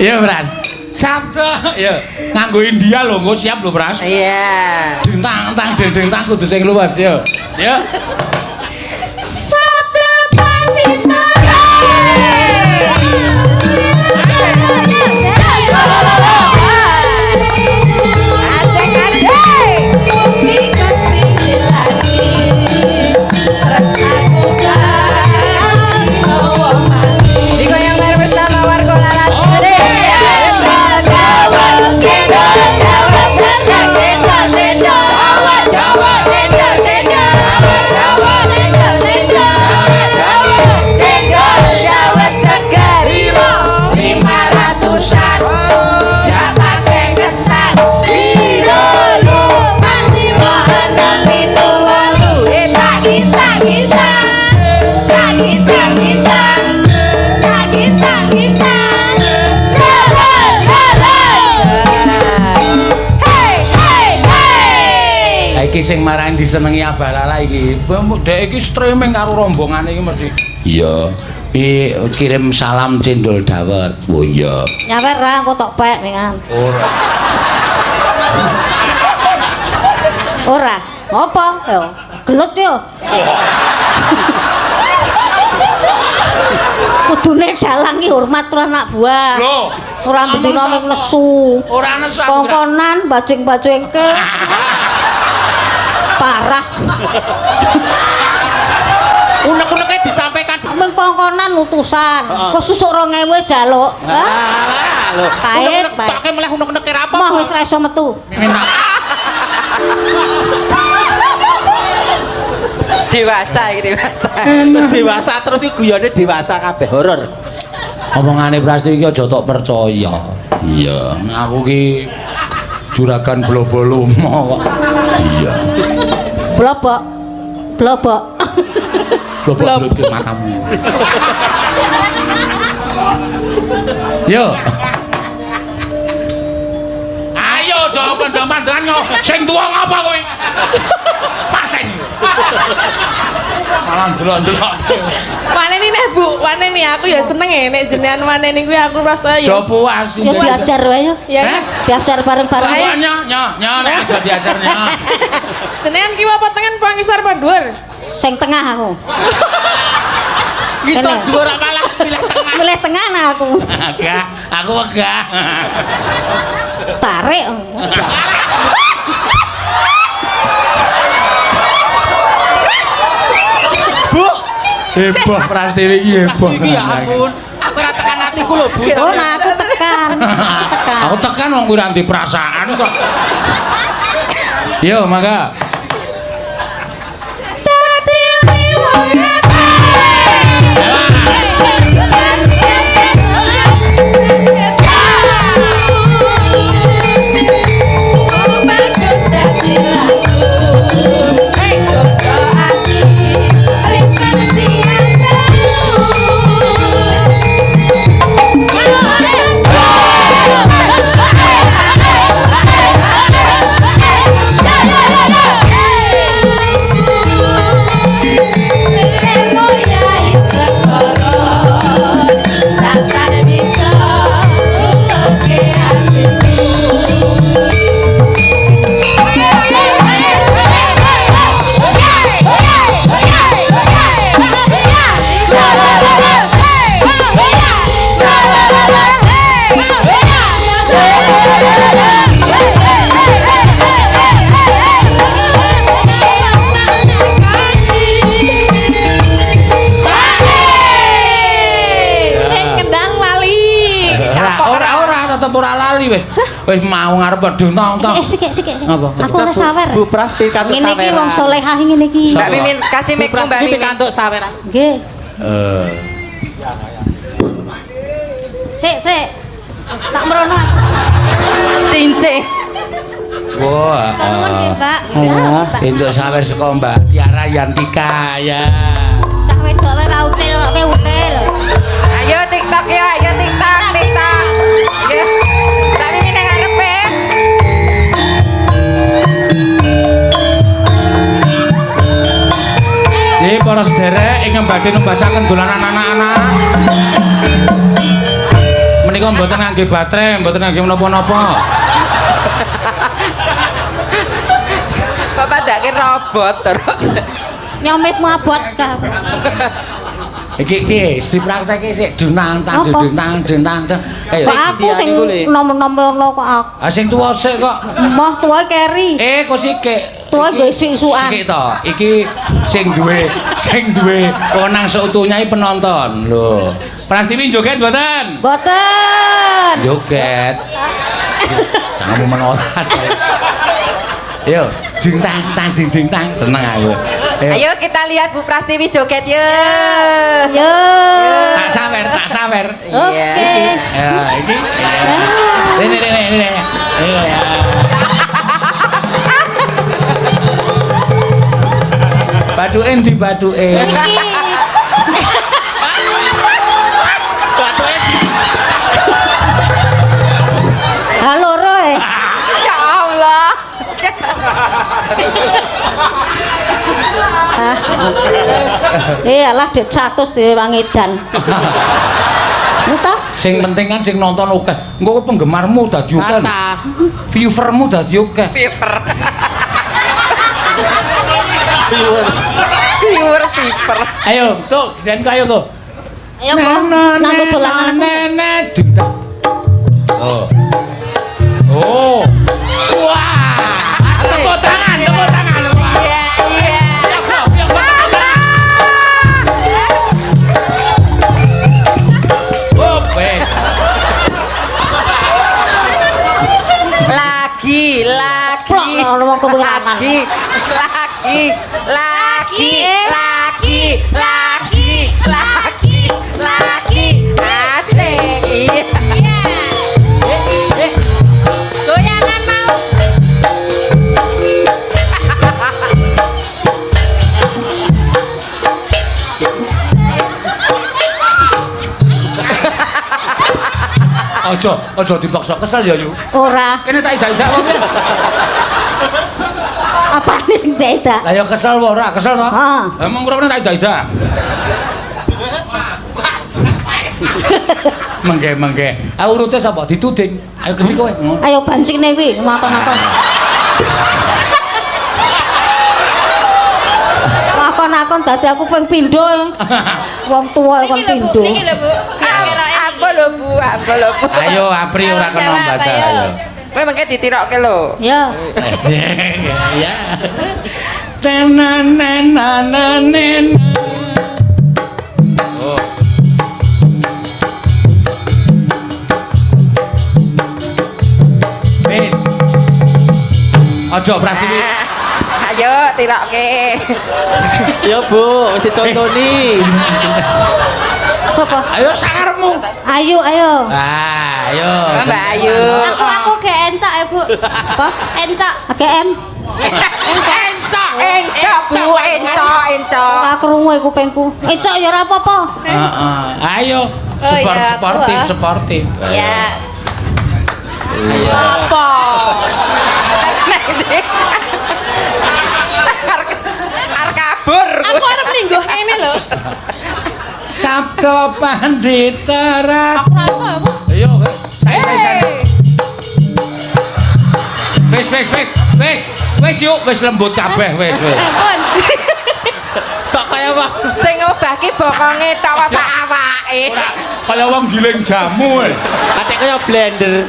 Iya, Pras. Sabda, ya. Nganggo India lho, engko siap lho, Pras. Iya. Dentang-tang dendang kudu sing luwes ya. Ya. Sabda pandita. Iki sing marani disenengi Abalala iki. Dek iki streaming karo rombongan iki mesti. Iya. Kirim salam cendol dawet. Oh iya. Nyawer ra engko tok pek ningan. Ora. Ora. Apa? Yo. Gelut yo. Kudune dalang ki hormat karo anak buah. Lho, ora bedina ning nesu. ora nesu. Kongkonan bajing-bajingke. Parah. Unek-uneke disampaikan Meng kongkonan utusan. Kok susuk 2000 jaluk. alah lho Pahit, tokke meleh unek-uneke ra apa Mah wis ra iso metu. dewasa iki dewasa terus dewasa terus iki guyone dewasa kabeh horor Omongane Prasti iki aja tok percaya. Iya, aku ki juragan Blobolomo kok. Iya. Blobok. Blobok. Blobok ke matamu. Yo. Ayo jawab pandangan sing tuwa ngapa kowe? Pasen. Salah ndelok-ndelok. Waneni nih Bu, waneni aku ya seneng ya nek jenengan waneni kuwi aku rasa ya. Do puas. Ya diajar wae yo. Ya. Diajar bareng-bareng. Nya nek ada diajarnya. Jenengan kiwa apa tengen pangisar panduur? Sing tengah aku. bisa Enak. dhuwur malah pilih tengah Milih tengah nah aku. Agak, aku wegah. Tarik. Bu Heboh Prastiwi iki heboh. iki ya ampun aku ora tekan atiku lho Bu Oh nah aku tekan. Tekan. Aku tekan wong kuwi anti perasaan kok. Yo, mangga. Ora lali wis mau ngarep wedhus tong-tong. Sik. Apa? Aku ora sawer. Bu Pras pikantuk Ngene iki saweran wong salehah ngene iki. Mbak Mimin kasih mic Mbak Mimin pikantuk saweran Nggih. Sik. Tak merono. cincin Wah. Nuwun nggih, Mbak. Entuk sawer saka Mbak Tiara Yantika ya. Cah wedok wae ra util kok util. ayo TikTok ya ayo TikTok nggih Mbak Mimin nang ngarepe Nggih para sederek ingkang badhe numbasaken dolanan anak-anak. Menika kok mboten ngangge baterai, mboten ngangge menapa-napa. Bapak ndak ki robot terus. Nyomitmu abot ka. Iki istri praktek sik dunang-tang Apa? dunang-tang. Kok aku sing nom-nom kok aku. Ah sing tuwa sik kok. Mbah tuwa keri. Kok sik. Tuwa nggo isuk-isukan. Sik to. Iki sing duwe wenang seutuhnya iki penonton. Lho. Prastiwi joget mboten? Mboten. Joget. Jangan menolak. Yo, ding tang seneng aku. Ayo kita lihat Bu Prastiwi joget yo. Yo. Tak sawer. Oke. Ya, iki. Ini. Ayo ya. Baduke ndi baduke? Iki. Halo Roy. Ya Allah. Iyalah Dek 100 dhewe wangedan. Entah. Sing penting kan sing nonton akeh. Engko penggemarmu dadi akeh. Viewermu dadi akeh. Viewer piper. Ayo, tuh, dan ayo tuh. Ayo kok nang dolanan aku. Oh. Oh. Wah. Tepuk tangan. Iya, iya. Oh, wes. Lagi. Plok ngono wong kewenangan. Lagi. Asik. Iya. Goyangan mau. Ojo dipaksa kesel ya, Yu. Ora. Kene tak idak-idak wong. Apane sing beda? Lah ya kesel wae ora, kesel to? Heeh. Emang ora tak idak-idak. Mengge. Urute sapa? Dituding. Ayo geni kowe. Ayo bancine kuwi makon-makon. Makon-makon dadi aku ping pindho. Wong tuwa kon pindho. Niki lho Bu. Apa lho Bu? Ayo Apri ora kena baca ayo. Kowe mengke ditirokke lho. Ya. Ya. Tenanenanenen. Oh. Wis. Aja Prastiwi. Ayo tirokke. Ya Bu, wis dicontoni. Sapa? Ayo sakarmu. Ayo. Ayo. Mbak Ayu. Aku ge encak ya, Bu. Apa? Encak, AGM. Encok Bu, encok. Ora krungu kupingku. Encak ya ora apa-apa. Heeh. Ayo. Oh, iya, aku, Sportif. Ya. Apa? Karena ini arep kabur. Aku arep lingguh kene lho. Sabda Pandita Rat. Aku rasa aku. Ayo, saya. Wes yuk, wes lembut kabeh wes. Ampun. Kok kaya wah, Sing ngobahke bokonge tok sak awake. kaya wong giling jamu. Atik kaya blender.